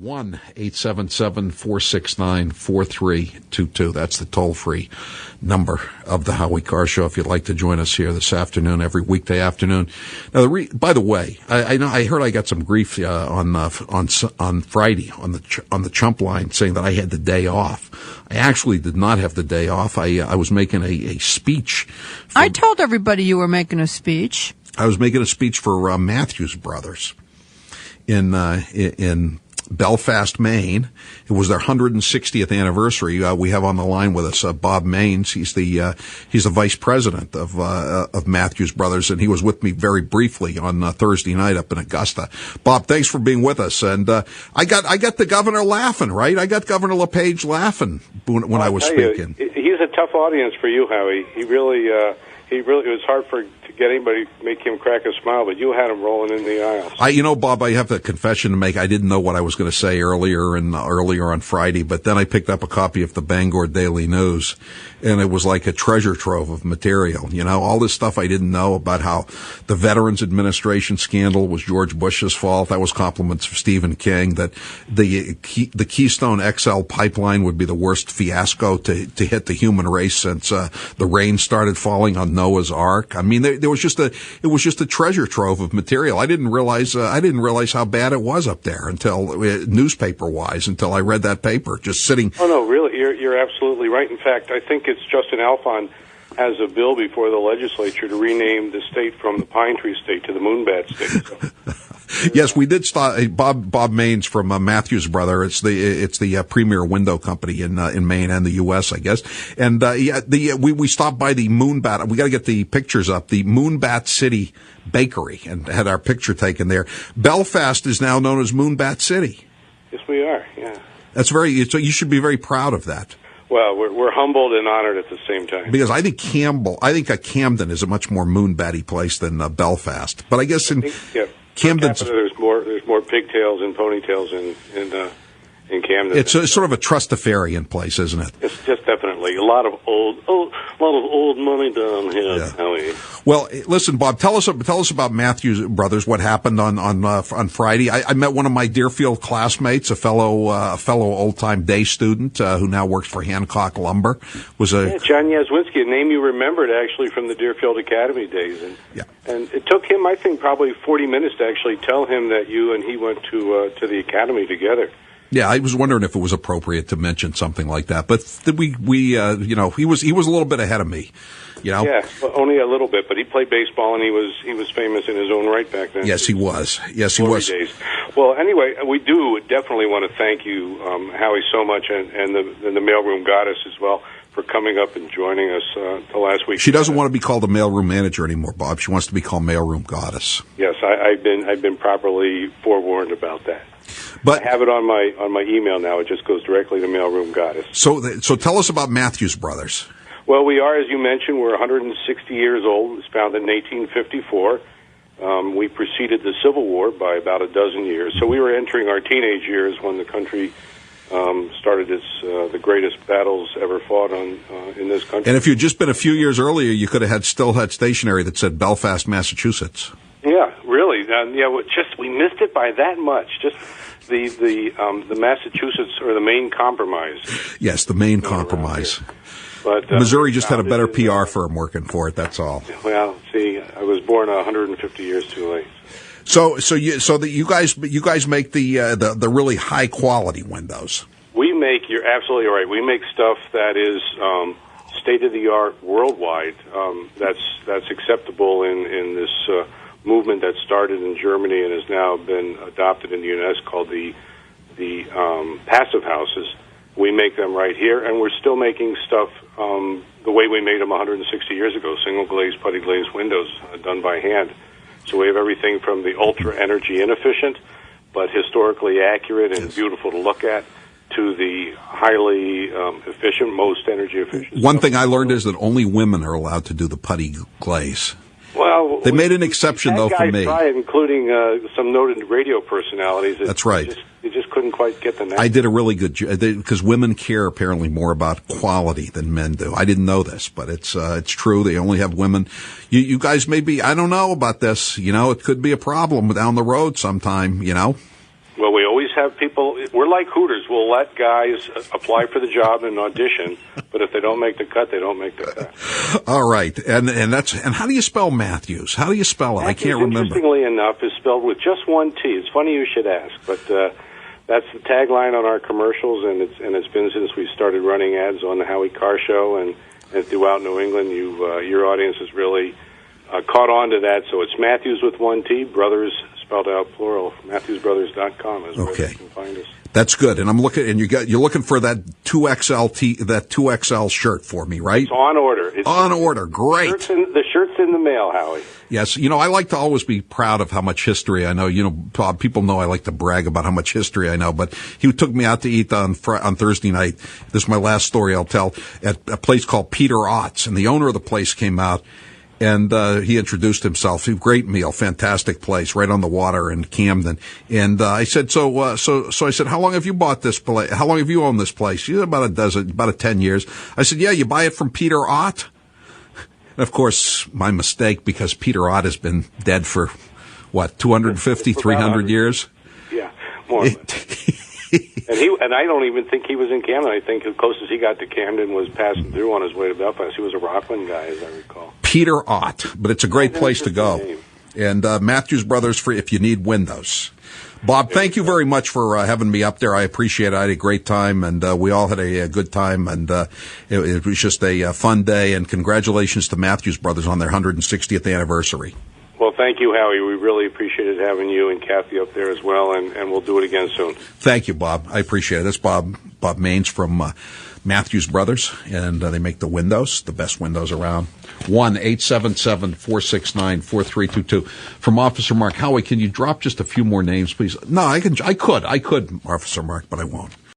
1-877-469-4322. That's the toll-free number of the Howie Carr Show if you'd like to join us here this afternoon, every weekday afternoon. Now, by the way, I heard I got some grief on Friday on the chump line saying that I had the day off. I actually did not have the day off. I was making a speech. I told everybody you were making a speech. I was making a speech for Mathews Brothers in Belfast, Maine. It was their 160th anniversary. We have on the line with us Bob Maines. He's the vice president of Mathews Brothers, and he was with me very briefly on Thursday night up in Augusta. Bob, thanks for being with us. And I got the governor laughing, right? I got Governor LePage laughing when I was speaking. He's a tough audience for you, Howie. He really it was hard to get anybody make him crack a smile, but you had him rolling in the aisles. Bob, I have a confession to make. I didn't know what I was going to say earlier on Friday, but then I picked up a copy of the Bangor Daily News, and it was like a treasure trove of material. All this stuff I didn't know about how the Veterans Administration scandal was George Bush's fault. That was compliments for Stephen King. That the Keystone XL pipeline would be the worst fiasco to hit the human race since the rain started falling on Noah's Ark. I mean, it was just a treasure trove of material. I didn't realize how bad it was up there until newspaper wise, until I read that paper just sitting. Oh no, really, you're absolutely right. In fact, I think it's Justin Alfon has a bill before the legislature to rename the state from the Pine Tree State to the Moonbat State. So. Yes, we did start Bob Maines from Mathews Brothers. It's the premier window company in Maine and the U.S., I guess. And we stopped by the Moonbat. We got to get the pictures up. The Moonbat City Bakery, and had our picture taken there. Belfast is now known as Moonbat City. Yes, we are. Yeah, that's so you should be very proud of that. Well, we're humbled and honored at the same time. Because I think Camden is a much more moonbatty place than Belfast. But I guess Camden's, there's more pigtails and ponytails in Camden. It's sort of a trustafarian place, isn't it? It's just definitely a lot of old money down here. Yeah. Well, listen, Bob, tell us about Mathews Brothers. What happened on Friday? I met one of my Deerfield classmates, a fellow old time day student who now works for Hancock Lumber. John Yazwinski, a name you remembered actually from the Deerfield Academy days, and it took him, I think, probably 40 minutes to actually tell him that you and he went to the academy together. Yeah, I was wondering if it was appropriate to mention something like that, but he was a little bit ahead of me, Yeah, only a little bit, but he played baseball and he was famous in his own right back then. Yes, he was. Yes, he was. Days. Well, anyway, we do definitely want to thank you, Howie, so much, and the mailroom goddess as well, for coming up and joining us the last week. She doesn't want to be called a mailroom manager anymore, Bob. She wants to be called mailroom goddess. Yes, I've been properly forewarned about that. But I have it on my email now. It just goes directly to mailroom goddess. So tell us about Mathews Brothers. Well, we are, as you mentioned, we're 160 years old. It was founded in 1854. We preceded the Civil War by about a dozen years. So we were entering our teenage years when the country started the greatest battles ever fought in this country. And if you'd just been a few years earlier, you could have still had stationery that said Belfast, Massachusetts. Yeah, really. We missed it by that much. Just the Massachusetts or the Maine Compromise. Yes, the Maine Compromise. But Missouri just had a better PR firm working for it. That's all. Well, see, I was born 150 years too late. So you guys make the really high quality windows. You're absolutely right. We make stuff that is state of the art worldwide. That's acceptable in this movement that started in Germany and has now been adopted in the U.S. called the passive houses. We make them right here, and we're still making stuff the way we made them 160 years ago, single glazed, putty glazed windows done by hand. So we have everything from the ultra energy inefficient, but historically accurate and beautiful to look at, to the highly efficient, most energy efficient. One thing I learned is that only women are allowed to do the putty glaze. Well, they made an exception, though, for me. Tried, including some noted radio personalities. That's right. They just couldn't quite get the name. I did a really good job, because women care apparently more about quality than men do. I didn't know this, but it's true. They only have women. You guys maybe, I don't know about this. It could be a problem down the road sometime, Well, we always have people. We're like Hooters. We'll let guys apply for the job and audition, but if they don't make the cut, they don't make the cut. All right, and how do you spell Mathews? How do you spell it? Mathews, I can't remember. Interestingly enough, is spelled with just one T. It's funny you should ask, but that's the tagline on our commercials, and it's been since we started running ads on the Howie Carr show and throughout New England. Your audience has really caught on to that. So it's Mathews with one T, Brothers spelled out plural. MathewsBrothers.com is where you can find us. That's good. And I'm looking, and you're looking for that 2XL shirt for me, right? It's on order. It's on order. Great. The shirt's in the mail, Howie. Yes. I like to always be proud of how much history I know. Bob, people know I like to brag about how much history I know, but he took me out to eat on Thursday night. This is my last story I'll tell, at a place called Peter Ott's, and the owner of the place came out. And he introduced himself. Great meal, fantastic place, right on the water in Camden. And I said, so I said, how long have you bought this place? How long have you owned this place? She said, about 10 years. I said, yeah, you buy it from Peter Ott? And of course, my mistake, because Peter Ott has been dead for 250, 300 years? Yeah, more. And I don't even think he was in Camden. I think the closest he got to Camden was passing through on his way to Belfast. He was a Rockland guy, as I recall. Peter Ott, but it's a great place to go. And Mathews Brothers for if you need windows. Bob, thank you very much for having me up there. I appreciate it. I had a great time, and we all had a good time, and it was just a fun day. And congratulations to Mathews Brothers on their 160th anniversary. Well, thank you, Howie. We really appreciated having you and Kathy up there as well, and we'll do it again soon. Thank you, Bob. I appreciate it. That's Bob Maines from Mathews Brothers, and they make the windows, the best windows around. 1-877-469-4322. From Officer Mark. Howie, can you drop just a few more names, please? No, I could, Officer Mark, but I won't.